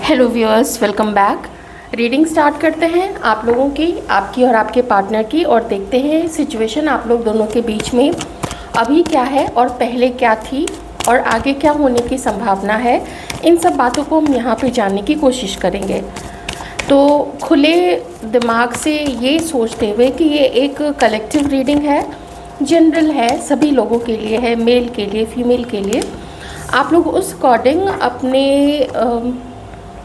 Hello viewers, welcome back. Reading start करते हैं आप लोगों की, आपकी और आपके पार्टनर की, और देखते हैं सिचुएशन आप लोग दोनों के बीच में अभी क्या है और पहले क्या थी और आगे क्या होने की संभावना है। इन सब बातों को हम यहाँ पे जानने की कोशिश करेंगे। तो खुले दिमाग से ये सोचते हुए कि ये एक कलेक्टिव रीडिंग है, जनरल है, सभी लोगों के लिए है, मेल के लिए, फीमेल के लिए, आप लोग उस अकॉर्डिंग अपने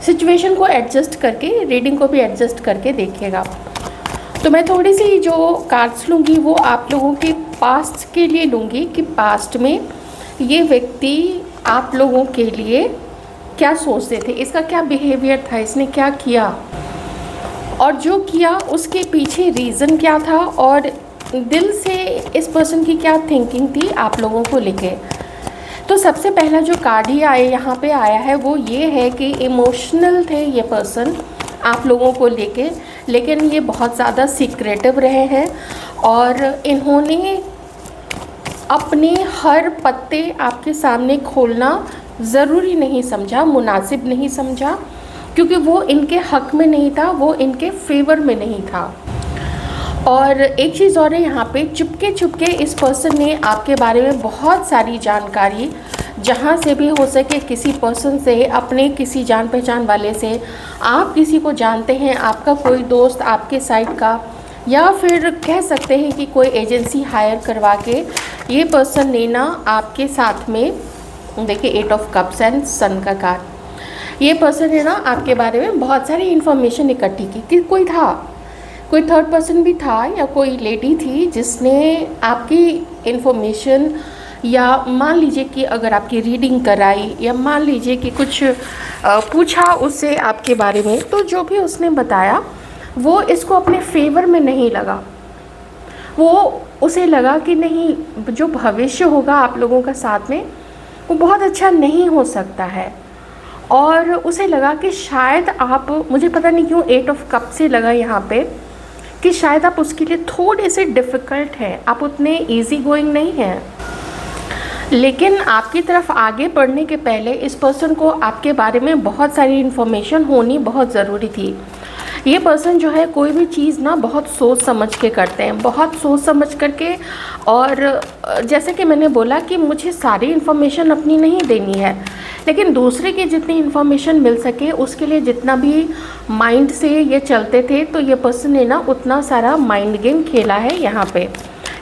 सिचुएशन को एडजस्ट करके रीडिंग को भी एडजस्ट करके देखिएगा। तो मैं थोड़ी सी जो कार्ड्स लूँगी वो आप लोगों के पास्ट के लिए लूँगी कि पास्ट में ये व्यक्ति आप लोगों के लिए क्या सोचते थे, इसका क्या बिहेवियर था, इसने क्या किया और जो किया उसके पीछे रीज़न क्या था और दिल से इस पर्सन की क्या थिंकिंग थी आप लोगों को लेके। तो सबसे पहला जो कार्ड ही यहाँ पे आया है वो ये है कि इमोशनल थे ये पर्सन आप लोगों को लेके, लेकिन ये बहुत ज़्यादा सीक्रेटिव रहे हैं और इन्होंने अपने हर पत्ते आपके सामने खोलना ज़रूरी नहीं समझा, मुनासिब नहीं समझा, क्योंकि वो इनके हक़ में नहीं था, वो इनके फेवर में नहीं था। और एक चीज़ और है, यहाँ पे चुपके चुपके इस पर्सन ने आपके बारे में बहुत सारी जानकारी, जहाँ से भी हो सके किसी पर्सन से, अपने किसी जान पहचान वाले से, आप किसी को जानते हैं, आपका कोई दोस्त आपके साइड का, या फिर कह सकते हैं कि कोई एजेंसी हायर करवा के ये पर्सन ने ना आपके साथ में, देखिए 8 ऑफ कप्स एंड सन का कार्ड, ये पर्सन ने ना आपके बारे में बहुत सारी इन्फॉर्मेशन इकट्ठी की कि कोई थर्ड पर्सन भी था या कोई लेडी थी जिसने आपकी इन्फॉर्मेशन, या मान लीजिए कि अगर आपकी रीडिंग कराई, या मान लीजिए कि कुछ पूछा उससे आपके बारे में, तो जो भी उसने बताया वो इसको अपने फेवर में नहीं लगा। वो उसे लगा कि नहीं, जो भविष्य होगा आप लोगों का साथ में वो बहुत अच्छा नहीं हो सकता है, और उसे लगा कि शायद आप, मुझे पता नहीं क्यों 8 ऑफ कप से लगा यहाँ पे कि शायद आप उसके लिए थोड़े से डिफ़िकल्ट हैं, आप उतने इजी गोइंग नहीं हैं। लेकिन आपकी तरफ आगे बढ़ने के पहले इस पर्सन को आपके बारे में बहुत सारी इन्फॉर्मेशन होनी बहुत ज़रूरी थी। ये पर्सन जो है कोई भी चीज़ ना बहुत सोच समझ के करते हैं, बहुत सोच समझ करके, और जैसे कि मैंने बोला कि मुझे सारी इन्फॉर्मेशन अपनी नहीं देनी है, लेकिन दूसरे की जितनी इन्फॉर्मेशन मिल सके उसके लिए जितना भी माइंड से ये चलते थे, तो ये पर्सन ने ना उतना सारा माइंड गेम खेला है यहाँ पे।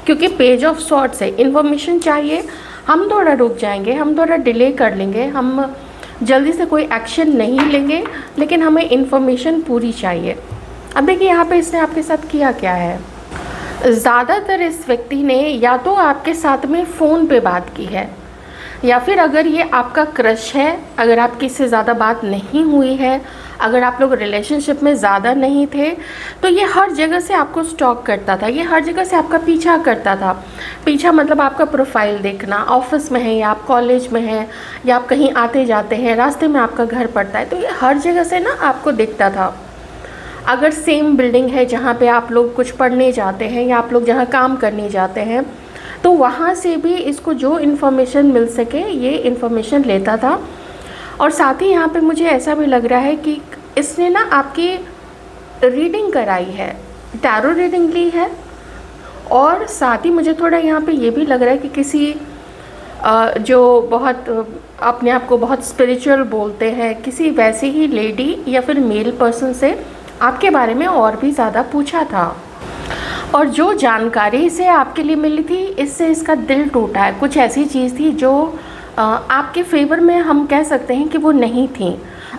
क्योंकि पेज ऑफ सॉर्ड्स है, इन्फॉर्मेशन चाहिए, हम थोड़ा रुक जाएंगे, हम थोड़ा डिले कर लेंगे, हम जल्दी से कोई एक्शन नहीं लेंगे, लेकिन हमें इन्फॉर्मेशन पूरी चाहिए। अब देखिए यहाँ पे इसने आपके साथ किया क्या है। ज़्यादातर इस व्यक्ति ने या तो आपके साथ में फ़ोन पे बात की है, या फिर अगर ये आपका क्रश है, अगर आपकी इससे ज़्यादा बात नहीं हुई है, अगर आप लोग रिलेशनशिप में ज़्यादा नहीं थे, तो ये हर जगह से आपको स्टॉक करता था, ये हर जगह से आपका पीछा करता था। पीछा मतलब आपका प्रोफाइल देखना, ऑफिस में है या आप कॉलेज में हैं या आप कहीं आते जाते हैं, रास्ते में आपका घर पड़ता है, तो ये हर जगह से ना आपको दिखता था। अगर सेम बिल्डिंग है जहाँ पे आप लोग कुछ पढ़ने जाते हैं या आप लोग जहाँ काम करने जाते हैं, तो वहाँ से भी इसको जो इन्फॉर्मेशन मिल सके ये इन्फॉर्मेशन लेता था। और साथ ही यहाँ पे मुझे ऐसा भी लग रहा है कि इसने ना आपकी रीडिंग कराई है, टैरो रीडिंग ली है, और साथ ही मुझे थोड़ा यहाँ पे ये भी लग रहा है कि किसी जो बहुत अपने आप को बहुत स्पिरिचुअल बोलते हैं, किसी वैसे ही लेडी या फिर मेल पर्सन से आपके बारे में और भी ज़्यादा पूछा था, और जो जानकारी इसे आपके लिए मिली थी इससे इसका दिल टूटा है। कुछ ऐसी चीज़ थी जो आपके फेवर में, हम कह सकते हैं कि वो नहीं थी।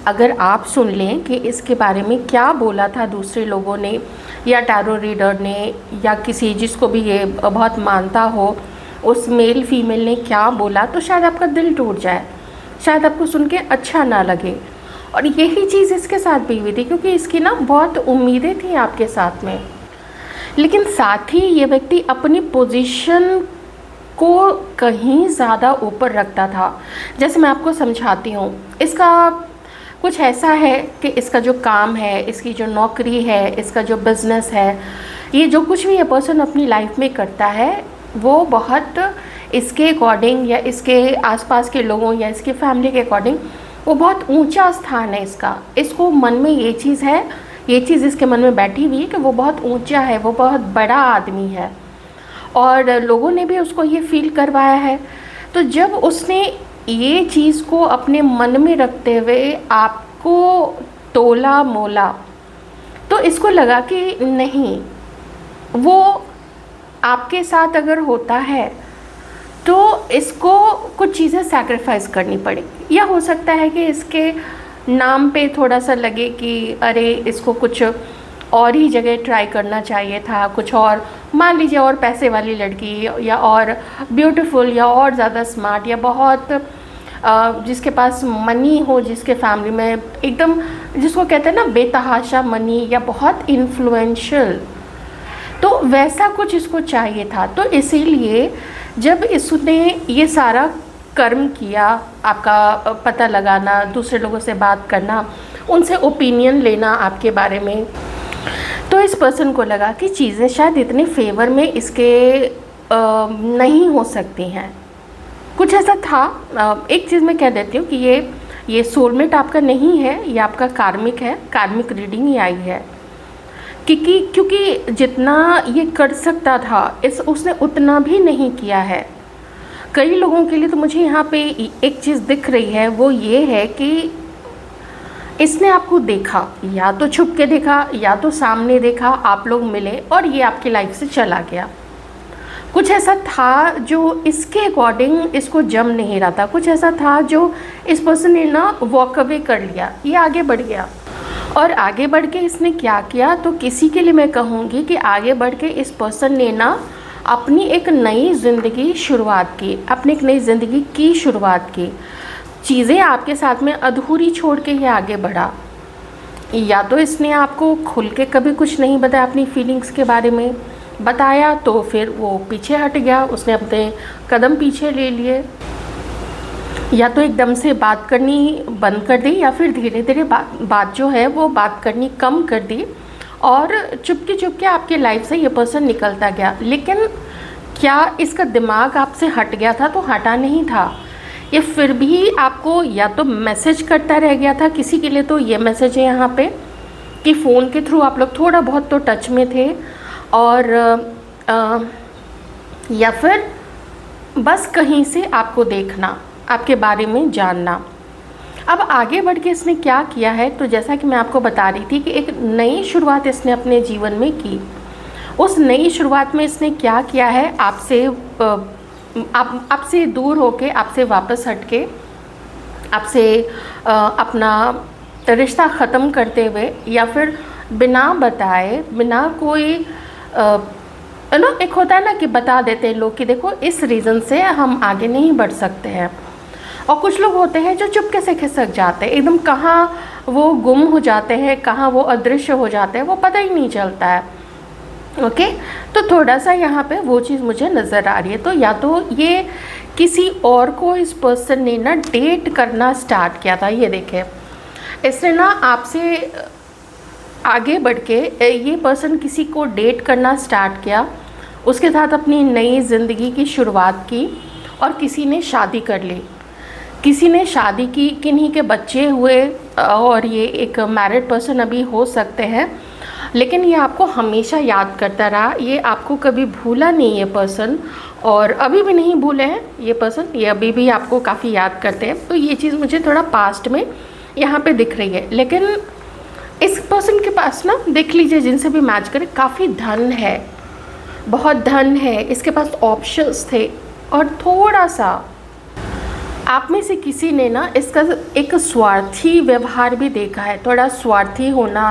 अगर आप सुन लें कि इसके बारे में क्या बोला था दूसरे लोगों ने, या टैरो रीडर ने, या किसी जिसको भी ये बहुत मानता हो उस मेल फीमेल ने क्या बोला, तो शायद आपका दिल टूट जाए, शायद आपको सुन के अच्छा ना लगे। और यही चीज़ इसके साथ भी हुई थी, क्योंकि इसकी ना बहुत उम्मीदें थी आपके साथ में, लेकिन साथ ही ये व्यक्ति अपनी पोजीशन को कहीं ज़्यादा ऊपर रखता था। जैसे मैं आपको समझाती हूँ, इसका कुछ ऐसा है कि इसका जो काम है, इसकी जो नौकरी है, इसका जो बिज़नेस है, ये जो कुछ भी ये पर्सन अपनी लाइफ में करता है वो बहुत इसके अकॉर्डिंग या इसके आसपास के लोगों या इसके फैमिली के अकॉर्डिंग वो बहुत ऊंचा स्थान है इसका, इसको मन में ये चीज़ है, ये चीज़ इसके मन में बैठी हुई है कि वो बहुत ऊंचा है, वो बहुत बड़ा आदमी है, और लोगों ने भी उसको ये फील करवाया है। तो जब उसने ये चीज़ को अपने मन में रखते हुए आपको तोला मोला, तो इसको लगा कि नहीं, वो आपके साथ अगर होता है तो इसको कुछ चीज़ें सैक्रिफाइस करनी पड़ेगी, या हो सकता है कि इसके नाम पे थोड़ा सा लगे कि अरे इसको कुछ और ही जगह ट्राई करना चाहिए था, कुछ और, मान लीजिए और पैसे वाली लड़की, या और ब्यूटीफुल, या और ज़्यादा स्मार्ट, या बहुत जिसके पास मनी हो, जिसके फैमिली में एकदम, जिसको कहते हैं ना बेतहाशा मनी, या बहुत इन्फ्लुएंशियल, तो वैसा कुछ इसको चाहिए था। तो इसीलिए जब इसने ये सारा कर्म किया, आपका पता लगाना, दूसरे लोगों से बात करना, उनसे ओपिनियन लेना आपके बारे में, तो इस पर्सन को लगा कि चीज़ें शायद इतने फेवर में इसके नहीं हो सकती हैं, कुछ ऐसा था। एक चीज़ मैं कह देती हूँ कि ये सोलमेट आपका नहीं है, ये आपका कार्मिक है, कार्मिक रीडिंग ही आई है, क्योंकि जितना ये कर सकता था उसने उतना भी नहीं किया है। कई लोगों के लिए तो मुझे यहाँ पे एक चीज़ दिख रही है, वो ये है कि इसने आपको देखा, या तो छुप के देखा, या तो सामने देखा, आप लोग मिले और ये आपकी लाइफ से चला गया। कुछ ऐसा था जो इसके अकॉर्डिंग इसको जम नहीं रहा था, कुछ ऐसा था जो इस पर्सन ने ना वॉक अवे कर लिया, ये आगे बढ़ गया। और आगे बढ़ के इसने क्या किया, तो किसी के लिए मैं कहूँगी कि आगे बढ़ के इस पर्सन ने ना अपनी एक नई ज़िंदगी शुरुआत की, अपनी एक नई ज़िंदगी की शुरुआत की। चीज़ें आपके साथ में अधूरी छोड़ के ये आगे बढ़ा, या तो इसने आपको खुल के कभी कुछ नहीं बताया, अपनी फीलिंग्स के बारे में बताया, तो फिर वो पीछे हट गया, उसने अपने कदम पीछे ले लिए, या तो एकदम से बात करनी बंद कर दी, या फिर धीरे धीरे बात जो है वो बात करनी कम कर दी, और चुपके आपके लाइफ से ये पर्सन निकलता गया। लेकिन क्या इसका दिमाग आपसे हट गया था? तो हटा नहीं था, ये फिर भी आपको या तो मैसेज करता रह गया था। किसी के लिए तो ये मैसेज है यहाँ पे कि फ़ोन के थ्रू आप लोग थोड़ा बहुत तो टच में थे, और या फिर बस कहीं से आपको देखना, आपके बारे में जानना। अब आगे बढ़ के इसने क्या किया है, तो जैसा कि मैं आपको बता रही थी कि एक नई शुरुआत इसने अपने जीवन में की। उस नई शुरुआत में इसने क्या किया है, आपसे दूर होके, आपसे वापस हटके, आपसे अपना रिश्ता ख़त्म करते हुए, या फिर बिना बताए, बिना कोई एक होता है ना कि बता देते हैं लोग कि देखो इस रीज़न से हम आगे नहीं बढ़ सकते हैं। और कुछ लोग होते हैं जो चुपके से खिसक जाते हैं, एकदम कहाँ वो गुम हो जाते हैं, कहाँ वो अदृश्य हो जाते हैं, वो पता ही नहीं चलता है। ओके, तो थोड़ा सा यहाँ पे वो चीज़ मुझे नज़र आ रही है। तो या तो ये किसी और को इस पर्सन ने ना डेट करना स्टार्ट किया था, ये देखें, इसने ना आपसे आगे बढ़ के ये पर्सन किसी को डेट करना स्टार्ट किया, उसके साथ अपनी नई ज़िंदगी की शुरुआत की, और किसी ने शादी कर ली, किसी ने शादी की, किन्हीं के बच्चे हुए, और ये एक मैरिड पर्सन अभी हो सकते हैं। लेकिन ये आपको हमेशा याद करता रहा, ये आपको कभी भूला नहीं ये पर्सन, और अभी भी नहीं भूले हैं ये पर्सन, ये अभी भी आपको काफ़ी याद करते हैं। तो ये चीज़ मुझे थोड़ा पास्ट में यहाँ पे दिख रही है। लेकिन इस पर्सन के पास ना, देख लीजिए जिनसे भी मैच करें, काफ़ी धन है, बहुत धन है, इसके पास ऑप्शंस थे, और थोड़ा सा आप में से किसी ने ना इसका एक स्वार्थी व्यवहार भी देखा है, थोड़ा स्वार्थी होना,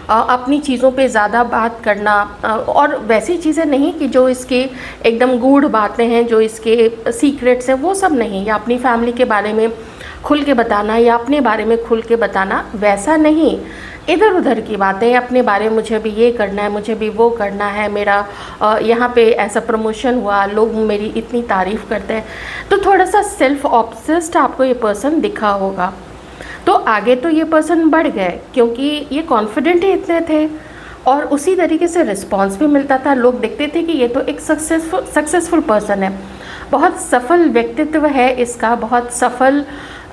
अपनी चीज़ों पे ज़्यादा बात करना, और वैसी चीज़ें नहीं कि जो इसके एकदम गूढ़ बातें हैं, जो इसके सीक्रेट्स हैं, वो सब नहीं, या अपनी फैमिली के बारे में खुल के बताना, या अपने बारे में खुल के बताना, वैसा नहीं। इधर उधर की बातें, अपने बारे में मुझे भी ये करना है, मुझे भी वो करना है, मेरा यहाँ पे ऐसा प्रमोशन हुआ, लोग मेरी इतनी तारीफ़ करते हैं। तो थोड़ा सा सेल्फ ऑब्सेस्ड आपको ये पर्सन दिखा होगा। तो आगे तो ये पर्सन बढ़ गए, क्योंकि ये कॉन्फिडेंट ही इतने थे, और उसी तरीके से रिस्पॉन्स भी मिलता था। लोग देखते थे कि ये तो एक सक्सेसफुल पर्सन है, बहुत सफल व्यक्तित्व है इसका, बहुत सफल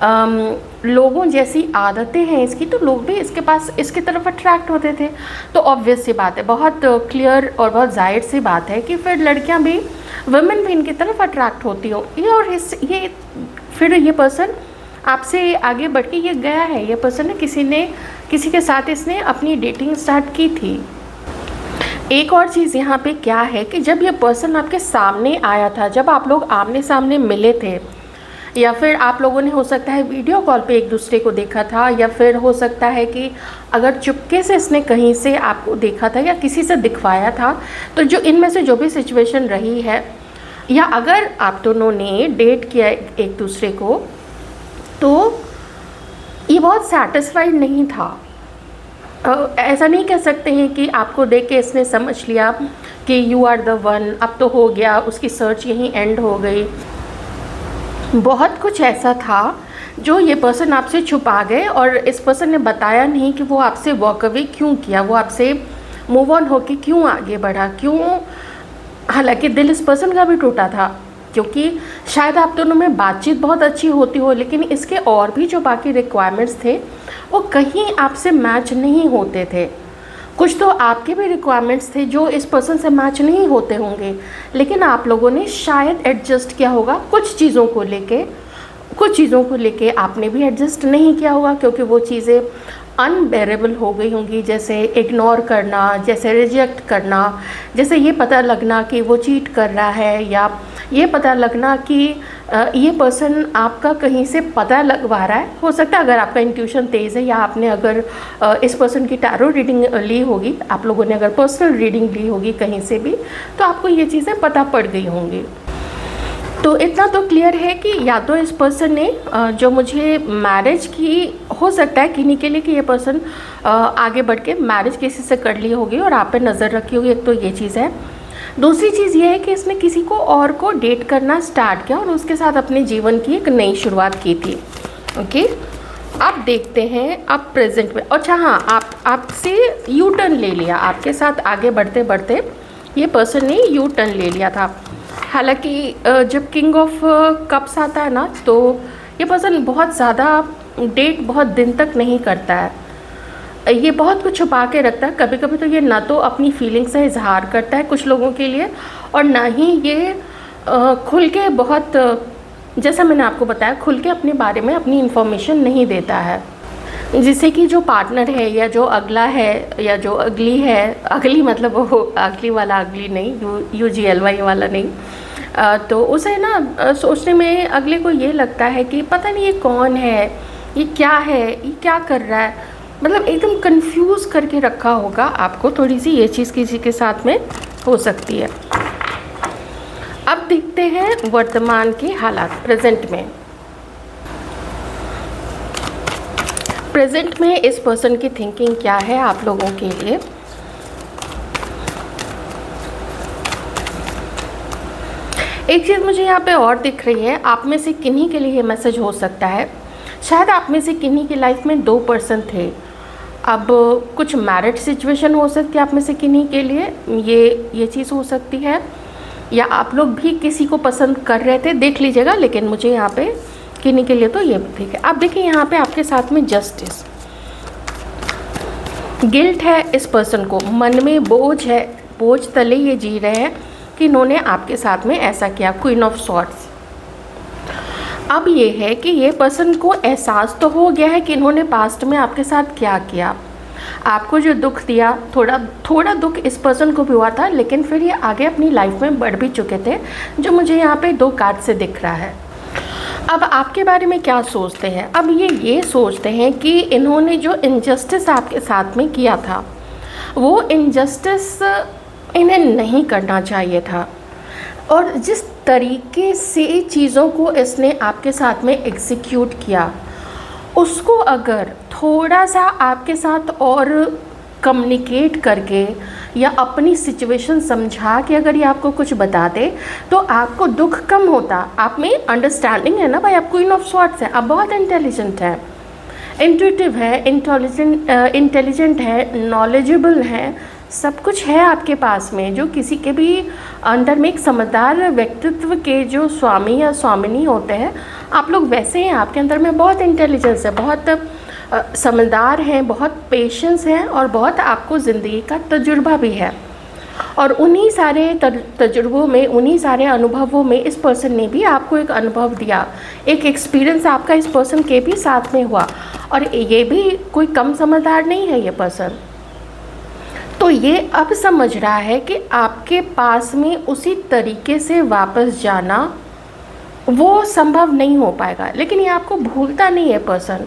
लोगों जैसी आदतें हैं इसकी, तो लोग भी इसके पास इसकी तरफ अट्रैक्ट होते थे। तो ऑब्वियस सी बात है, बहुत क्लियर और बहुत जाहिर सी बात है कि फिर लड़कियां भी, वुमेन भी इनकी तरफ अट्रैक्ट होती होंगी। और ये फिर ये पर्सन आपसे आगे बढ़ के ये गया है, ये पर्सन ने किसी के साथ इसने अपनी डेटिंग स्टार्ट की थी। एक और चीज़ यहाँ पे क्या है कि जब ये पर्सन आपके सामने आया था, जब आप लोग आमने सामने मिले थे, या फिर आप लोगों ने हो सकता है वीडियो कॉल पे एक दूसरे को देखा था, या फिर हो सकता है कि अगर चुपके से इसने कहीं से आपको देखा था या किसी से दिखवाया था, तो जो इनमें से जो भी सिचुएशन रही है, या अगर आप दोनों ने डेट किया एक दूसरे को, तो ये बहुत सेटिस्फाइड नहीं था। ऐसा नहीं कह सकते हैं कि आपको देख के इसने समझ लिया कि यू आर द वन, अब तो हो गया, उसकी सर्च यहीं एंड हो गई। बहुत कुछ ऐसा था जो ये पर्सन आपसे छुपा गए, और इस पर्सन ने बताया नहीं कि वो आपसे वॉक अवे क्यों किया, वो आपसे मूव ऑन होके क्यों आगे बढ़ा, क्यों। हालांकि दिल इस पर्सन का भी टूटा था, क्योंकि शायद आप दोनों में बातचीत बहुत अच्छी होती हो, लेकिन इसके और भी जो बाकी रिक्वायरमेंट्स थे वो कहीं आपसे मैच नहीं होते थे। कुछ तो आपके भी रिक्वायरमेंट्स थे जो इस पर्सन से मैच नहीं होते होंगे, लेकिन आप लोगों ने शायद एडजस्ट किया होगा कुछ चीज़ों को लेके आपने भी एडजस्ट नहीं किया होगा, क्योंकि वो चीज़ें अनबेरेबल हो गई होंगी, जैसे इग्नोर करना, जैसे रिजेक्ट करना, जैसे ये पता लगना कि वो चीट कर रहा है, या ये पता लगना कि ये पर्सन आपका कहीं से पता लगवा रहा है। हो सकता है अगर आपका इंट्यूशन तेज़ है, या आपने अगर इस पर्सन की टैरो रीडिंग ली होगी, आप लोगों ने अगर पर्सनल रीडिंग ली होगी कहीं से भी, तो आपको ये चीज़ें पता पड़ गई होंगी। तो इतना तो क्लियर है कि या तो इस पर्सन ने जो मुझे मैरिज की, हो सकता है किन्हीं के लिए कि ये पर्सन आगे बढ़ के मैरिज किसी से कर ली होगी और आप पे नज़र रखी होगी, एक तो ये चीज़ है। दूसरी चीज़ ये है कि इसने किसी को और को डेट करना स्टार्ट किया और उसके साथ अपने जीवन की एक नई शुरुआत की थी। ओके, अब देखते हैं अब प्रेजेंट में। अच्छा हाँ, आपसे यू टर्न ले लिया, आपके साथ आगे बढ़ते बढ़ते ये पर्सन ने यू टर्न ले लिया था। हालांकि जब किंग ऑफ कप्स आता है ना, तो ये पर्सन बहुत ज़्यादा डेट बहुत दिन तक नहीं करता है, ये बहुत कुछ छुपा के रखता है। कभी कभी तो ये ना तो अपनी फीलिंग्स का इजहार करता है कुछ लोगों के लिए, और ना ही ये खुल के बहुत, जैसा मैंने आपको बताया, खुल के अपने बारे में अपनी इन्फॉर्मेशन नहीं देता है, जिससे कि जो पार्टनर है या जो अगला है या जो अगली है, अगली मतलब वो अगली वाला अगली नहीं, UGLY वाला नहीं, तो उसे ना सोचने में अगले को ये लगता है कि पता नहीं ये कौन है, ये क्या कर रहा है, मतलब एकदम कंफ्यूज करके रखा होगा आपको। थोड़ी सी ये चीज़ किसी के साथ में हो सकती है। अब देखते हैं वर्तमान के हालात, प्रेजेंट में इस पर्सन की थिंकिंग क्या है आप लोगों के लिए। एक चीज़ मुझे यहाँ पे और दिख रही है, आप में से किन्हीं के लिए ये मैसेज हो सकता है। शायद आप में से किन्हीं की लाइफ में 2 पर्सन थे। अब कुछ मैरिड सिचुएशन हो सकती है आप में से किन्हीं के लिए, ये चीज़ हो सकती है, या आप लोग भी किसी को पसंद कर रहे थे, देख लीजिएगा। लेकिन मुझे यहाँ पे किन्हीं के लिए तो ये ठीक है। अब देखिए यहाँ पे आपके साथ में जस्टिस, गिल्ट है इस पर्सन को, मन में बोझ है, बोझ तले ये जी रहे हैं कि इन्होंने आपके साथ में ऐसा किया, क्वीन ऑफ सॉर्ड्स। अब ये है कि ये पर्सन को एहसास तो हो गया है कि इन्होंने पास्ट में आपके साथ क्या किया, आपको जो दुख दिया, थोड़ा दुख इस पर्सन को भी हुआ था, लेकिन फिर ये आगे अपनी लाइफ में बढ़ भी चुके थे, जो मुझे यहाँ पे 2 कार्ड से दिख रहा है। अब आपके बारे में क्या सोचते हैं? अब ये सोचते हैं कि इन्होंने जो इनजस्टिस आपके साथ में किया था, वो इनजस्टिस इन्हें नहीं करना चाहिए था, और जिस तरीके से चीज़ों को इसने आपके साथ में एग्जीक्यूट किया, उसको अगर थोड़ा सा आपके साथ और कम्युनिकेट करके या अपनी सिचुएशन समझा के अगर ये आपको कुछ बता दे, तो आपको दुख कम होता। आप में अंडरस्टैंडिंग है ना भाई, आप क्वीन ऑफ स्वॉर्ड्स है, आप बहुत इंटेलिजेंट है, इंट्यूटिव है, इंटेलिजेंट है, नॉलेजेबल है, सब कुछ है आपके पास में, जो किसी के भी अंदर में एक समझदार व्यक्तित्व के जो स्वामी या स्वामिनी होते हैं, आप लोग वैसे हैं। आपके अंदर में बहुत इंटेलिजेंस है, बहुत समझदार हैं, बहुत पेशेंस हैं और बहुत आपको ज़िंदगी का तजुर्बा भी है। और उन्हीं सारे तजुर्बों में, उन्हीं सारे अनुभवों में इस पर्सन ने भी आपको एक अनुभव दिया, एक एक्सपीरियंस आपका इस पर्सन के भी साथ में हुआ। और ये भी कोई कम समझदार नहीं है ये पर्सन। तो ये अब समझ रहा है कि आपके पास में उसी तरीके से वापस जाना वो संभव नहीं हो पाएगा। लेकिन ये आपको भूलता नहीं है पर्सन,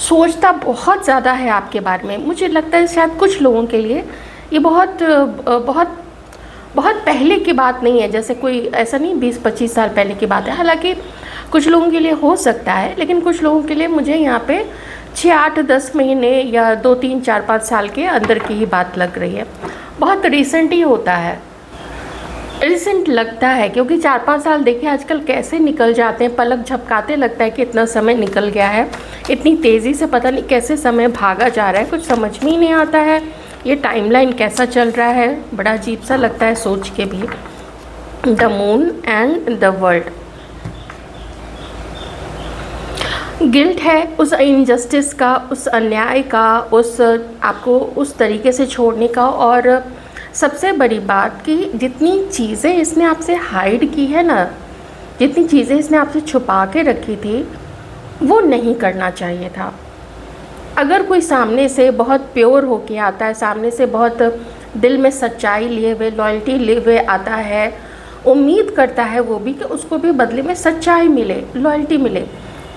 सोचता बहुत ज़्यादा है आपके बारे में। मुझे लगता है शायद कुछ लोगों के लिए ये बहुत बहुत बहुत पहले की बात नहीं है, जैसे कोई ऐसा नहीं 20-25 साल पहले की बात है। हालांकि कुछ लोगों के लिए हो सकता है, लेकिन कुछ लोगों के लिए मुझे यहाँ पे 6-8-10 महीने या 2-3-4-5 साल के अंदर की ही बात लग रही है। बहुत रिसेंट ही होता है, रिसेंट लगता है, क्योंकि 4-5 साल देखिए आजकल कैसे निकल जाते हैं, पलक झपकाते लगता है कि इतना समय निकल गया है। इतनी तेज़ी से पता नहीं कैसे समय भागा जा रहा है, कुछ समझ में ही नहीं आता है। ये टाइमलाइन कैसा चल रहा है, बड़ा अजीब सा लगता है सोच के भी। The moon and the world, guilt है उस इनजस्टिस का, उस अन्याय का, उस आपको उस तरीके से छोड़ने का। और सबसे बड़ी बात कि जितनी चीज़ें इसने आपसे हाइड की है ना, जितनी चीज़ें इसने आपसे छुपा के रखी थी, वो नहीं करना चाहिए था। अगर कोई सामने से बहुत प्योर होके आता है, सामने से बहुत दिल में सच्चाई लिए हुए, लॉयल्टी लिए हुए आता है, उम्मीद करता है वो भी कि उसको भी बदले में सच्चाई मिले, लॉयल्टी मिले।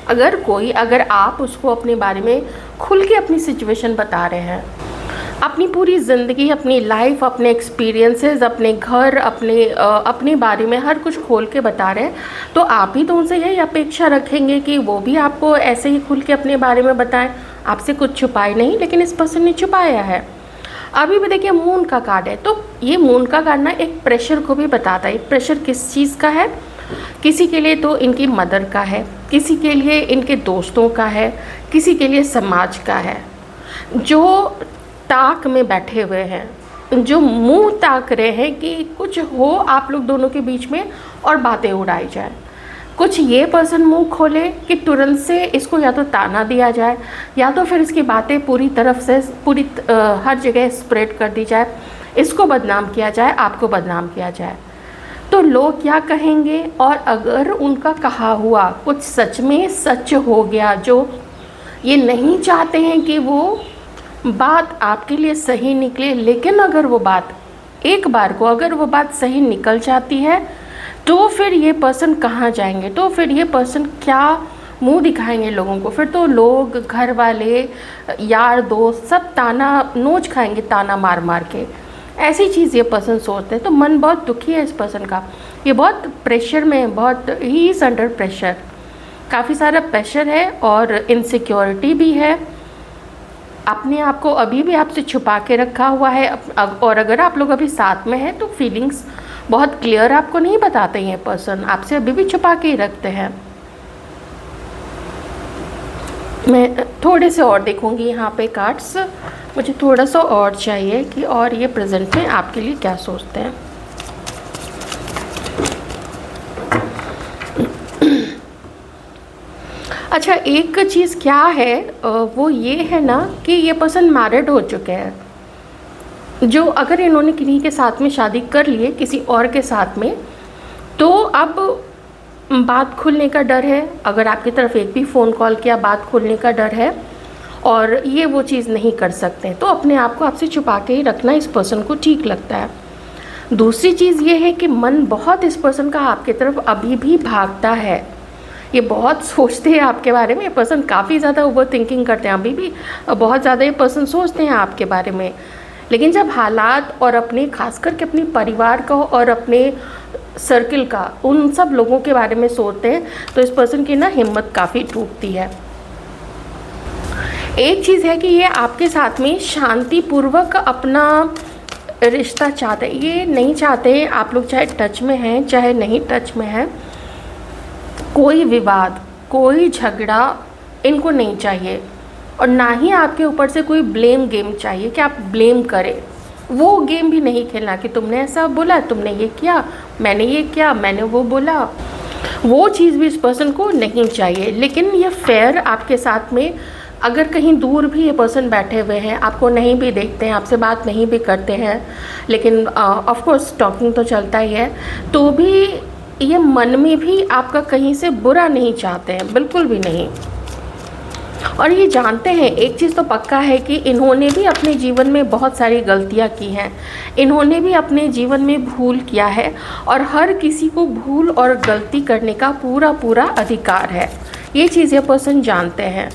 अगर आप उसको अपने बारे में खुल के अपनी सिचुएशन बता रहे हैं, अपनी पूरी ज़िंदगी, अपनी लाइफ, अपने एक्सपीरियंसेस, अपने घर, अपने बारे में हर कुछ खोल के बता रहे हैं, तो आप ही तो उनसे यही अपेक्षा रखेंगे कि वो भी आपको ऐसे ही खुल के अपने बारे में बताएं, आपसे कुछ छुपाए नहीं। लेकिन इस पर्सन ने छुपाया है। अभी भी देखिए मून का कार्ड है, तो ये मून का कार्ड ना एक प्रेशर को भी बताता है। प्रेशर किस चीज़ का है? किसी के लिए तो इनकी मदर का है, किसी के लिए इनके दोस्तों का है, किसी के लिए समाज का है, जो ताक में बैठे हुए हैं, जो मुंह ताक रहे हैं कि कुछ हो आप लोग दोनों के बीच में और बातें उड़ाई जाए। कुछ ये पर्सन मुंह खोले कि तुरंत से इसको या तो ताना दिया जाए, या तो फिर इसकी बातें पूरी तरफ से हर जगह स्प्रेड कर दी जाए, इसको बदनाम किया जाए, आपको बदनाम किया जाए। तो लोग क्या कहेंगे? और अगर उनका कहा हुआ कुछ सच में सच हो गया, जो ये नहीं चाहते हैं कि वो बात आपके लिए सही निकले, लेकिन अगर वो बात एक बार को अगर वो बात सही निकल जाती है, तो फिर ये पर्सन कहाँ जाएंगे? तो फिर ये पर्सन क्या मुंह दिखाएंगे लोगों को? फिर तो लोग, घर वाले, यार दोस्त सब ताना नोच खाएंगे, ताना मार मार के। ऐसी चीज़ ये पर्सन सोचते हैं। तो मन बहुत दुखी है इस पर्सन का, ये बहुत प्रेशर में, बहुत ही इज़ अंडर प्रेशर, काफ़ी सारा प्रेशर है और इनसिक्योरिटी भी है। अपने आप को अभी भी आपसे छुपा के रखा हुआ है। और अगर आप लोग अभी साथ में हैं तो फीलिंग्स बहुत क्लियर आपको नहीं बताते हैं पर्सन, आपसे अभी भी छुपा के ही रखते हैं। मैं थोड़े से और देखूंगी यहाँ पे कार्ड्स, मुझे थोड़ा सा और चाहिए कि और ये प्रेजेंट में आपके लिए क्या सोचते हैं। अच्छा, एक चीज़ क्या है वो ये है ना कि ये पर्सन मैरिड हो चुके हैं, जो अगर इन्होंने किन्हीं के साथ में शादी कर ली है, किसी और के साथ में, तो अब बात खुलने का डर है। अगर आपकी तरफ एक भी फ़ोन कॉल किया, बात खुलने का डर है और ये वो चीज़ नहीं कर सकते, तो अपने आप को आपसे छुपा के ही रखना इस पर्सन को ठीक लगता है। दूसरी चीज़ ये है कि मन बहुत इस पर्सन का आपकी तरफ अभी भी भागता है, ये बहुत सोचते हैं आपके बारे में। ये पर्सन काफ़ी ज़्यादा ओवर थिंकिंग करते हैं, अभी भी बहुत ज़्यादा ये पर्सन सोचते हैं आपके बारे में। लेकिन जब हालात और अपने, खास करके अपने परिवार का और अपने सर्किल का, उन सब लोगों के बारे में सोचते हैं, तो इस पर्सन की ना हिम्मत काफ़ी टूटती है। एक चीज़ है कि ये आपके साथ में शांतिपूर्वक अपना रिश्ता चाहते हैं। ये नहीं चाहते आप लोग चाहे टच में हैं चाहे नहीं टच में हैं, कोई विवाद, कोई झगड़ा इनको नहीं चाहिए। और ना ही आपके ऊपर से कोई ब्लेम गेम चाहिए कि आप ब्लेम करें। वो गेम भी नहीं खेलना कि तुमने ऐसा बोला, तुमने ये किया, मैंने वो बोला। वो चीज़ भी इस पर्सन को नहीं चाहिए। लेकिन ये फेयर आपके साथ में, अगर कहीं दूर भी ये पर्सन बैठे हुए हैं, आपको नहीं भी देखते हैं, आपसे बात नहीं भी करते हैं, लेकिन ऑफ कोर्स टॉकिंग तो चलता ही है, तो भी ये मन में भी आपका कहीं से बुरा नहीं चाहते हैं, बिल्कुल भी नहीं। और ये जानते हैं, एक चीज़ तो पक्का है कि इन्होंने भी अपने जीवन में बहुत सारी गलतियाँ की हैं, इन्होंने भी अपने जीवन में भूल किया है, और हर किसी को भूल और गलती करने का पूरा पूरा अधिकार है। ये चीज़ ये पर्सन जानते हैं।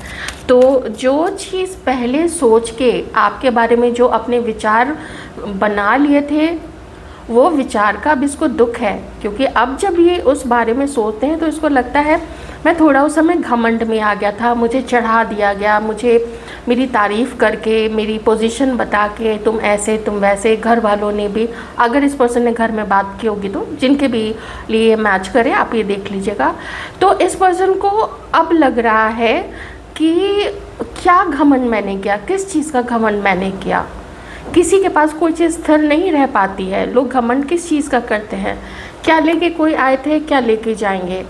तो जो चीज़ पहले सोच के आपके बारे में जो अपने विचार बना लिए थे, वो विचार का अब इसको दुख है, क्योंकि अब जब ये उस बारे में सोचते हैं तो इसको लगता है मैं थोड़ा उस समय घमंड में आ गया था, मुझे चढ़ा दिया गया, मुझे मेरी तारीफ़ करके, मेरी पोजीशन बता के, तुम ऐसे तुम वैसे। घर वालों ने भी, अगर इस पर्सन ने घर में बात की होगी तो जिनके भी लिए मैच करे, आप ये देख लीजिएगा, तो इस पर्सन को अब लग रहा है कि क्या घमंड मैंने किया, किस चीज़ का घमंड मैंने किया। किसी के पास कोई चीज़ स्थिर नहीं रह पाती है। लोग घमंड किस चीज़ का करते हैं, क्या लेके कोई आए थे, क्या लेके जाएंगे,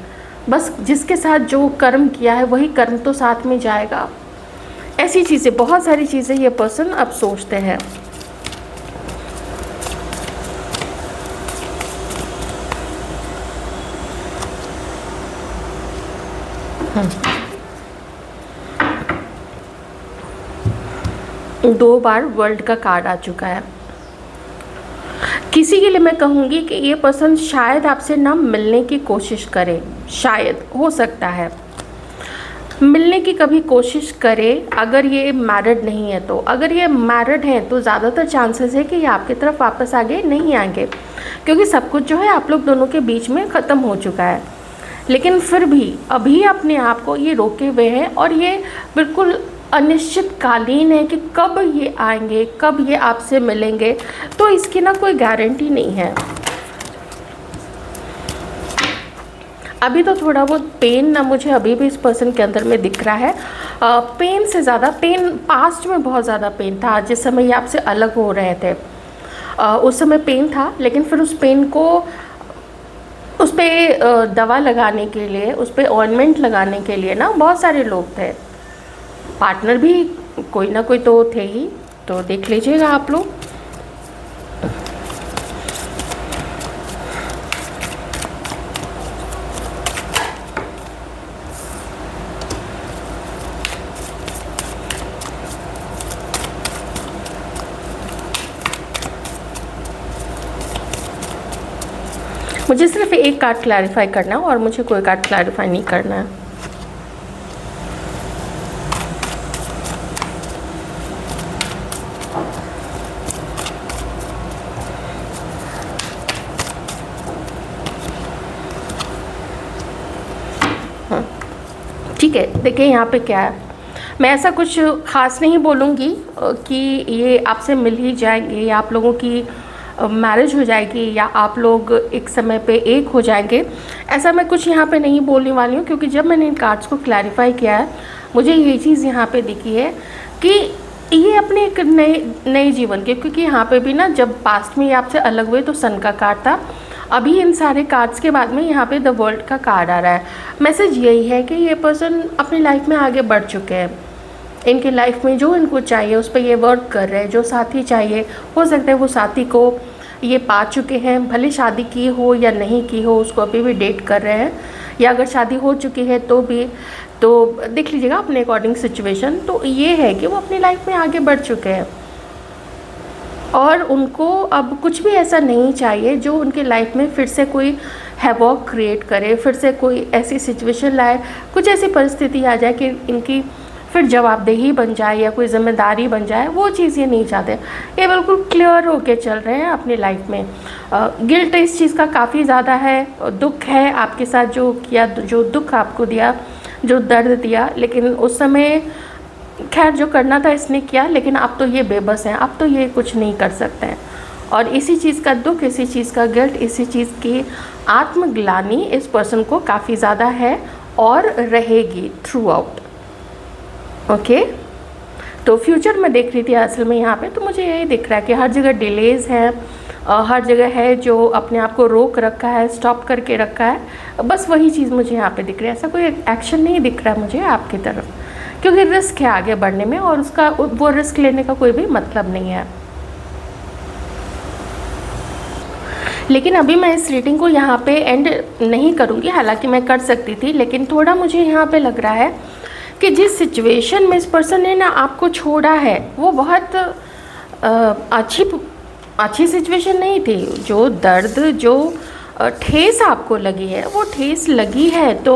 बस जिसके साथ जो कर्म किया है वही कर्म तो साथ में जाएगा। ऐसी चीज़ें, बहुत सारी चीज़ें ये पर्सन अब सोचते हैं। दो बार वर्ल्ड का कार्ड आ चुका है। किसी के लिए मैं कहूँगी कि ये पर्सन शायद आपसे ना मिलने की कोशिश करे, शायद, हो सकता है मिलने की कभी कोशिश करे, अगर ये मैरिड नहीं है तो। अगर ये मैरिड है तो ज़्यादातर चांसेस है कि ये आपकी तरफ वापस आगे नहीं आएंगे, क्योंकि सब कुछ जो है आप लोग दोनों के बीच में ख़त्म हो चुका है। लेकिन फिर भी अभी अपने आप को ये रोके हुए हैं, और ये बिल्कुल अनिश्चितकालीन है कि कब ये आएंगे, कब ये आपसे मिलेंगे, तो इसकी ना कोई गारंटी नहीं है। अभी तो थोड़ा बहुत पेन ना मुझे अभी भी इस पर्सन के अंदर में दिख रहा है। पेन से ज़्यादा, पेन पास्ट में बहुत ज़्यादा पेन था, जिस समय ये आपसे अलग हो रहे थे उस समय पेन था, लेकिन फिर उस पेन को, उस पर दवा लगाने के लिए, उस पर ऑइंटमेंट लगाने के लिए ना बहुत सारे लोग थे, पार्टनर भी कोई ना कोई तो थे ही। तो देख लीजिएगा आप लोग। मुझे सिर्फ एक कार्ड क्लैरिफाई करना है और मुझे कोई कार्ड क्लैरिफाई नहीं करना है। ठीक है, देखिए यहाँ पे क्या है। मैं ऐसा कुछ ख़ास नहीं बोलूँगी कि ये आपसे मिल ही जाएंगे, या आप लोगों की मैरिज हो जाएगी, या आप लोग एक समय पे एक हो जाएंगे। ऐसा मैं कुछ यहाँ पे नहीं बोलने वाली हूँ, क्योंकि जब मैंने इन कार्ड्स को क्लैरिफाई किया है, मुझे ये चीज़ यहाँ पे दिखी है कि ये अपने एक नए जीवन के, क्योंकि यहाँ पे भी ना जब पास्ट में ये आपसे अलग हुए तो सन का कार्ड था। अभी इन सारे कार्ड्स के बाद में यहाँ पे द वर्ल्ड का कार्ड आ रहा है। मैसेज यही है कि ये पर्सन अपनी लाइफ में आगे बढ़ चुके हैं, इनकी लाइफ में जो इनको चाहिए उस पर ये वर्क कर रहे हैं। जो साथी चाहिए, हो सकता है वो साथी को ये पा चुके हैं, भले शादी की हो या नहीं की हो, उसको अभी भी डेट कर रहे हैं, या अगर शादी हो चुकी है तो भी, तो देख लीजिएगा अपने अकॉर्डिंग सिचुएशन। तो ये है कि वो अपनी लाइफ में आगे बढ़ चुके हैं, और उनको अब कुछ भी ऐसा नहीं चाहिए जो उनके लाइफ में फिर से कोई हैवॉक क्रिएट करे, फिर से कोई ऐसी सिचुएशन लाए, कुछ ऐसी परिस्थिति आ जाए कि इनकी फिर जवाबदेही बन जाए या कोई जिम्मेदारी बन जाए। वो चीज़ ये नहीं चाहते। ये बिल्कुल क्लियर होके चल रहे हैं अपनी लाइफ में। गिल्ट इस चीज़ का काफ़ी ज़्यादा है, दुख है आपके साथ जो किया, जो दुख आपको दिया, जो दर्द दिया, लेकिन उस समय खैर जो करना था इसने किया, लेकिन अब तो ये बेबस हैं, अब तो ये कुछ नहीं कर सकते हैं। और इसी चीज़ का दुख, इसी चीज़ का गिल्ट, इसी चीज़ की आत्मग्लानि इस पर्सन को काफ़ी ज़्यादा है और रहेगी थ्रू आउट। ओके, तो फ्यूचर में देख रही थी असल में यहाँ पे, तो मुझे यही दिख रहा है कि हर जगह डिलेज़ हैं, हर जगह है जो अपने आप को रोक रखा है, स्टॉप करके रखा है। बस वही चीज़ मुझे यहाँ पे दिख रही है, ऐसा कोई एक्शन नहीं दिख रहा है मुझे आपकी तरफ, क्योंकि रिस्क है आगे बढ़ने में और उसका वो रिस्क लेने का कोई भी मतलब नहीं है। लेकिन अभी मैं इस रीडिंग को यहाँ पे एंड नहीं करूँगी, हालांकि मैं कर सकती थी, लेकिन थोड़ा मुझे यहाँ पे लग रहा है कि जिस सिचुएशन में इस पर्सन ने ना आपको छोड़ा है वो बहुत अच्छी सिचुएशन नहीं थी। जो दर्द, जो ठेस आपको लगी है, वो ठेस लगी है तो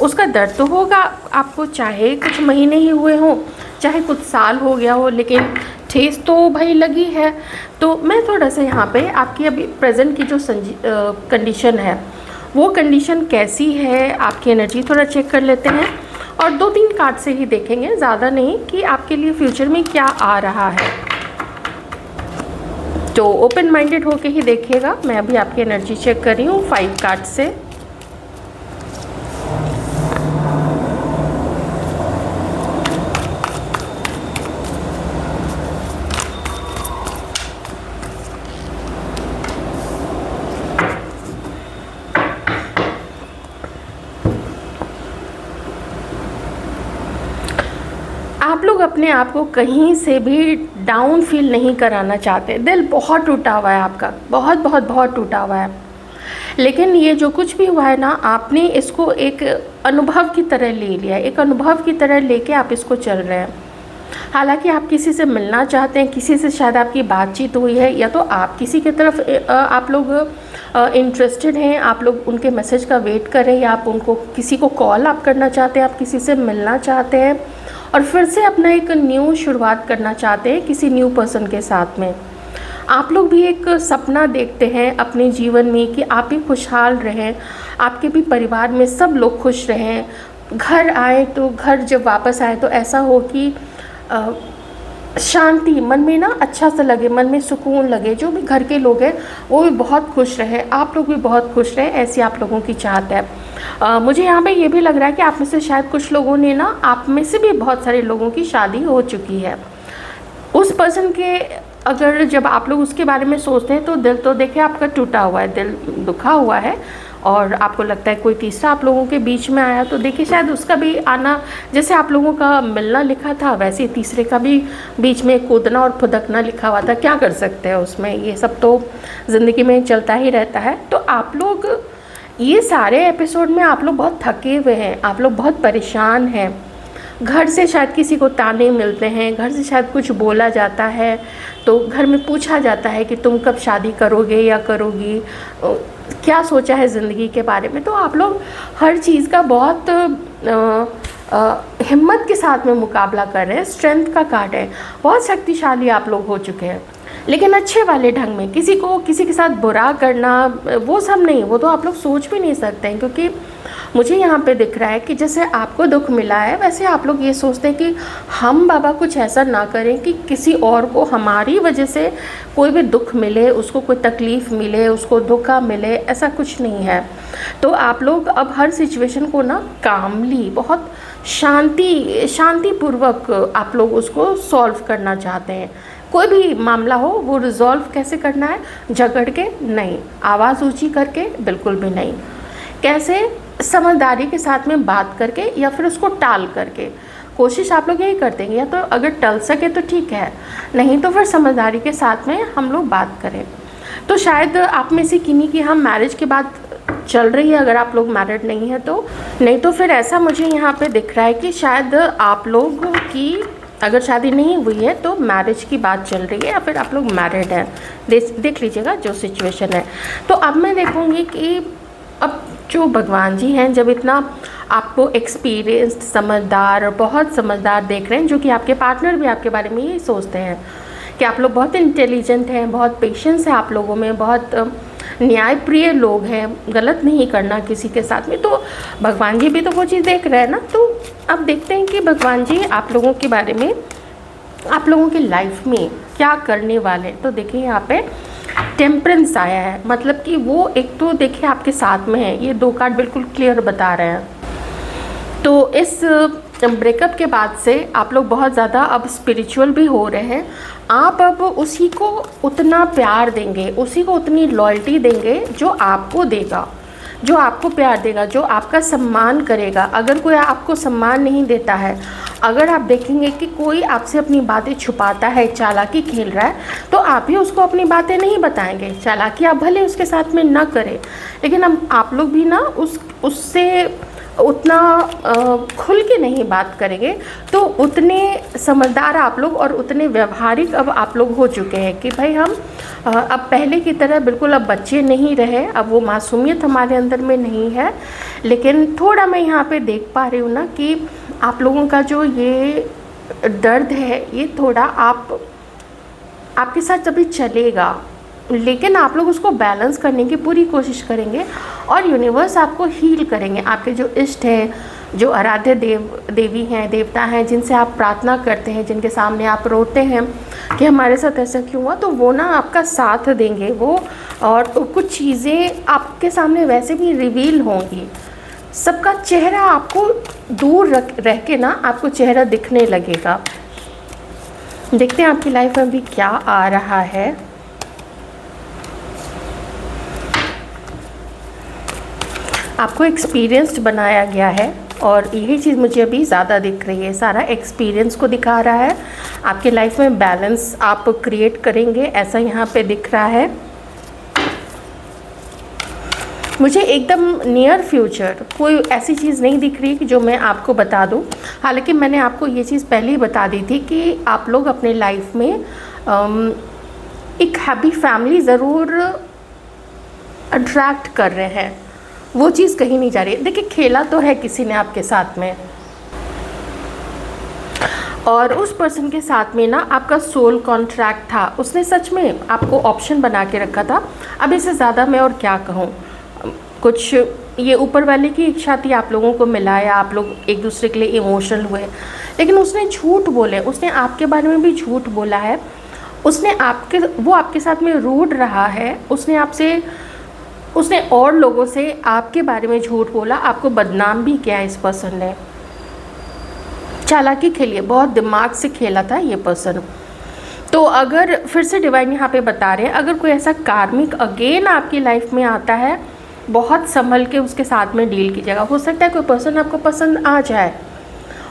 उसका दर्द तो होगा आपको, चाहे कुछ महीने ही हुए हों, चाहे कुछ साल हो गया हो, लेकिन ठेस तो भाई लगी है। तो मैं थोड़ा सा यहाँ पे आपकी अभी प्रेजेंट की जो कंडीशन है वो कंडीशन कैसी है, आपकी एनर्जी थोड़ा चेक कर लेते हैं और 2-3 कार्ड से ही देखेंगे, ज़्यादा नहीं, कि आपके लिए फ्यूचर में क्या आ रहा है। तो ओपन माइंडेड होके ही देखिएगा। मैं अभी आपकी एनर्जी चेक कर रही हूँ 5 कार्ड से। आप लोग अपने आप को कहीं से भी डाउन फील नहीं कराना चाहते। दिल बहुत टूटा हुआ है आपका, बहुत बहुत बहुत टूटा हुआ है, लेकिन ये जो कुछ भी हुआ है ना, आपने इसको एक अनुभव की तरह ले लिया, एक अनुभव की तरह लेके आप इसको चल रहे हैं। हालांकि आप किसी से मिलना चाहते हैं, किसी से शायद आपकी बातचीत हुई है, या तो आप किसी की तरफ आप लोग इंटरेस्टेड हैं, आप लोग उनके मैसेज का वेट कर रहे हैं, या आप उनको किसी को कॉल आप करना चाहते हैं, आप किसी से मिलना चाहते हैं और फिर से अपना एक न्यू शुरुआत करना चाहते हैं किसी न्यू पर्सन के साथ में। आप लोग भी एक सपना देखते हैं अपने जीवन में कि आप भी खुशहाल रहें, आपके भी परिवार में सब लोग खुश रहें, घर आए तो घर जब वापस आए तो ऐसा हो कि शांति मन में ना अच्छा सा लगे, मन में सुकून लगे, जो भी घर के लोग हैं वो भी बहुत खुश रहें, आप लोग भी बहुत खुश रहें, ऐसी आप लोगों की चाहत है। मुझे यहाँ पे ये भी लग रहा है कि आप में से शायद कुछ लोगों ने ना, आप में से भी बहुत सारे लोगों की शादी हो चुकी है। उस पर्सन के अगर जब आप लोग उसके बारे में सोचते हैं तो दिल तो देखिए आपका टूटा हुआ है, दिल दुखा हुआ है और आपको लगता है कोई तीसरा आप लोगों के बीच में आया, तो देखिए शायद उसका भी आना, जैसे आप लोगों का मिलना लिखा था वैसे तीसरे का भी बीच में कूदना और फुदकना लिखा हुआ था। क्या कर सकते हैं उसमें, ये सब तो ज़िंदगी में चलता ही रहता है। तो आप लोग ये सारे एपिसोड में आप लोग बहुत थके हुए हैं, आप लोग बहुत परेशान हैं, घर से शायद किसी को ताने मिलते हैं, घर से शायद कुछ बोला जाता है, तो घर में पूछा जाता है कि तुम कब शादी करोगे या करोगी, क्या सोचा है ज़िंदगी के बारे में। तो आप लोग हर चीज़ का बहुत हिम्मत के साथ में मुकाबला कर रहे हैं। स्ट्रेंथ का कार्ड है, बहुत शक्तिशाली आप लोग हो चुके हैं, लेकिन अच्छे वाले ढंग में। किसी को किसी के साथ बुरा करना वो सब नहीं, वो तो आप लोग सोच भी नहीं सकते हैं, क्योंकि मुझे यहाँ पे दिख रहा है कि जैसे आपको दुख मिला है वैसे आप लोग ये सोचते हैं कि हम बाबा कुछ ऐसा ना करें कि किसी और को हमारी वजह से कोई भी दुख मिले, उसको कोई तकलीफ़ मिले, उसको धोखा मिले, ऐसा कुछ नहीं है। तो आप लोग अब हर सिचुएशन को ना कामली, बहुत शांतिपूर्वक आप लोग उसको सॉल्व करना चाहते हैं। कोई भी मामला हो वो रिजॉल्व कैसे करना है, झगड़ के नहीं, आवाज़ ऊंची करके बिल्कुल भी नहीं, कैसे समझदारी के साथ में बात करके या फिर उसको टाल करके। कोशिश आप लोग यही करते हैं, या तो अगर टल सके तो ठीक है, नहीं तो फिर समझदारी के साथ में हम लोग बात करें। तो शायद आप में से किन्हीं की हम मैरिज के बाद चल रही है, अगर आप लोग मैरिड नहीं है तो, नहीं तो फिर ऐसा मुझे यहाँ पे दिख रहा है कि शायद आप लोगों की अगर शादी नहीं हुई है तो मैरिज की बात चल रही है, या फिर आप लोग मैरिड हैं। देख लीजिएगा जो सिचुएशन है। तो अब मैं देखूँगी कि अब जो भगवान जी हैं जब इतना आपको एक्सपीरियंस्ड, समझदार, बहुत समझदार देख रहे हैं, जो कि आपके पार्टनर भी आपके बारे में यही सोचते हैं कि आप लोग बहुत इंटेलिजेंट हैं, बहुत पेशेंस है आप लोगों में, बहुत न्यायप्रिय लोग हैं, गलत नहीं करना किसी के साथ में। तो भगवान जी भी तो वो चीज़ देख रहे हैं ना। तो अब देखते हैं कि भगवान जी आप लोगों के बारे में, आप लोगों की लाइफ में क्या करने वाले। तो देखिए यहाँ पे टेम्परेंस आया है, मतलब कि वो एक तो देखिए आपके साथ में है, ये 2 कार्ड बिल्कुल क्लियर बता रहे हैं। तो इस ब्रेकअप के बाद से आप लोग बहुत ज़्यादा अब स्पिरिचुअल भी हो रहे हैं। आप अब उसी को उतना प्यार देंगे, उसी को उतनी लॉयल्टी देंगे जो आपको देगा, जो आपको प्यार देगा, जो आपका सम्मान करेगा। अगर कोई आपको सम्मान नहीं देता है, अगर आप देखेंगे कि कोई आपसे अपनी बातें छुपाता है, चालाकी खेल रहा है, तो आप ही उसको अपनी बातें नहीं बताएंगे। चालाकी आप भले उसके साथ में ना करें, लेकिन हम आप लोग भी ना उससे उतना खुल के नहीं बात करेंगे। तो उतने समझदार आप लोग और उतने व्यवहारिक अब आप लोग हो चुके हैं कि भाई हम अब पहले की तरह बिल्कुल अब बच्चे नहीं रहे, अब वो मासूमियत हमारे अंदर में नहीं है। लेकिन थोड़ा मैं यहाँ पे देख पा रही हूँ ना कि आप लोगों का जो ये दर्द है, ये थोड़ा आपके साथ अभी चलेगा, लेकिन आप लोग उसको बैलेंस करने की पूरी कोशिश करेंगे और यूनिवर्स आपको हील करेंगे। आपके जो इष्ट हैं, जो आराध्य देवी हैं, देवता हैं, जिनसे आप प्रार्थना करते हैं, जिनके सामने आप रोते हैं कि हमारे साथ ऐसा क्यों हुआ, तो वो ना आपका साथ देंगे वो। और तो कुछ चीज़ें आपके सामने वैसे भी रिवील होंगी। सबका चेहरा आपको दूर रह के ना आपको चेहरा दिखने लगेगा। देखते हैं आपकी लाइफ में अभी क्या आ रहा है। आपको एक्सपीरियंस्ड बनाया गया है और यही चीज़ मुझे अभी ज़्यादा दिख रही है। सारा एक्सपीरियंस को दिखा रहा है। आपके लाइफ में बैलेंस आप क्रिएट करेंगे, ऐसा यहाँ पे दिख रहा है। मुझे एकदम नियर फ्यूचर कोई ऐसी चीज़ नहीं दिख रही कि जो मैं आपको बता दूं। हालांकि मैंने आपको ये चीज़ पहले ही बता दी थी कि आप लोग अपने लाइफ में एक हैप्पी फैमिली ज़रूर अट्रैक्ट कर रहे हैं। वो चीज़ कहीं नहीं जा रही। देखिए, खेला तो है किसी ने आपके साथ में, और उस पर्सन के साथ में ना आपका सोल कॉन्ट्रैक्ट था। उसने सच में आपको ऑप्शन बना के रखा था। अब इससे ज़्यादा मैं और क्या कहूँ। कुछ ये ऊपर वाले की इच्छा थी, आप लोगों को मिला या आप लोग एक दूसरे के लिए इमोशनल हुए, लेकिन उसने झूठ बोले, उसने आपके बारे में भी झूठ बोला है। वो आपके साथ में रूड रहा है। उसने और लोगों से आपके बारे में झूठ बोला, आपको बदनाम भी किया। इस पर्सन ने चालाकी खेली, बहुत दिमाग से खेला था ये पर्सन। तो अगर फिर से डिवाइन यहाँ पे बता रहे हैं, अगर कोई ऐसा कार्मिक अगेन आपकी लाइफ में आता है, बहुत संभल के उसके साथ में डील कीजिएगा। हो सकता है कोई पर्सन आपको पसंद आ जाए,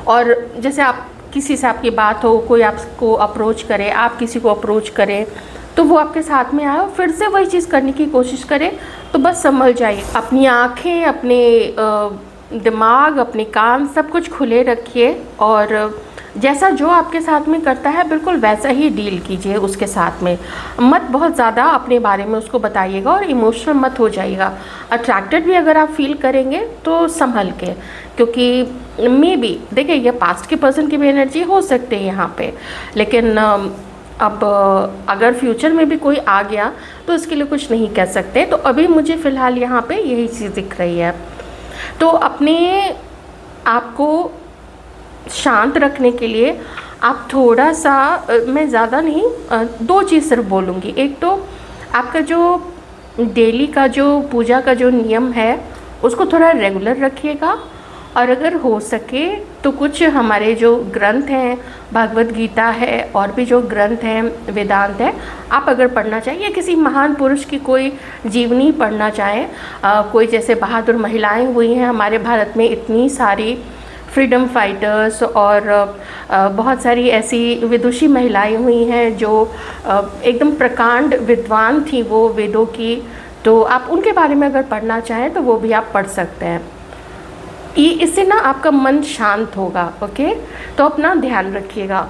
और जैसे आप किसी से आपकी बात हो, कोई आपको अप्रोच करे, आप किसी को अप्रोच करें, तो वो आपके साथ में आए, फिर से वही चीज़ करने की कोशिश करे, तो बस संभल जाइए। अपनी आँखें, अपने दिमाग, अपने कान सब कुछ खुले रखिए, और जैसा जो आपके साथ में करता है बिल्कुल वैसा ही डील कीजिए उसके साथ में। मत बहुत ज़्यादा अपने बारे में उसको बताइएगा और इमोशनल मत हो जाइएगा। अट्रैक्टेड भी अगर आप फील करेंगे तो संभल के, क्योंकि मे बी देखिए ये पास्ट के पर्सन की भी एनर्जी हो सकती है यहाँ पे, लेकिन अब अगर फ्यूचर में भी कोई आ गया तो इसके लिए कुछ नहीं कह सकते। तो अभी मुझे फ़िलहाल यहाँ पे यही चीज़ दिख रही है। तो अपने आप को शांत रखने के लिए आप थोड़ा सा, मैं ज़्यादा नहीं, दो चीज़ सिर्फ बोलूँगी। एक तो आपका जो डेली का जो पूजा का जो नियम है उसको थोड़ा रेगुलर रखिएगा, और अगर हो सके तो कुछ हमारे जो ग्रंथ हैं, भागवत गीता है और भी जो ग्रंथ हैं, वेदांत है, आप अगर पढ़ना चाहें या किसी महान पुरुष की कोई जीवनी पढ़ना चाहें, कोई जैसे बहादुर महिलाएं हुई हैं हमारे भारत में, इतनी सारी फ्रीडम फाइटर्स, और बहुत सारी ऐसी विदुषी महिलाएं हुई हैं जो एकदम प्रकांड विद्वान थी वो वेदों की, तो आप उनके बारे में अगर पढ़ना चाहें तो वो भी आप पढ़ सकते हैं। इससे ना आपका मन शांत होगा। ओके, तो अपना ध्यान रखिएगा।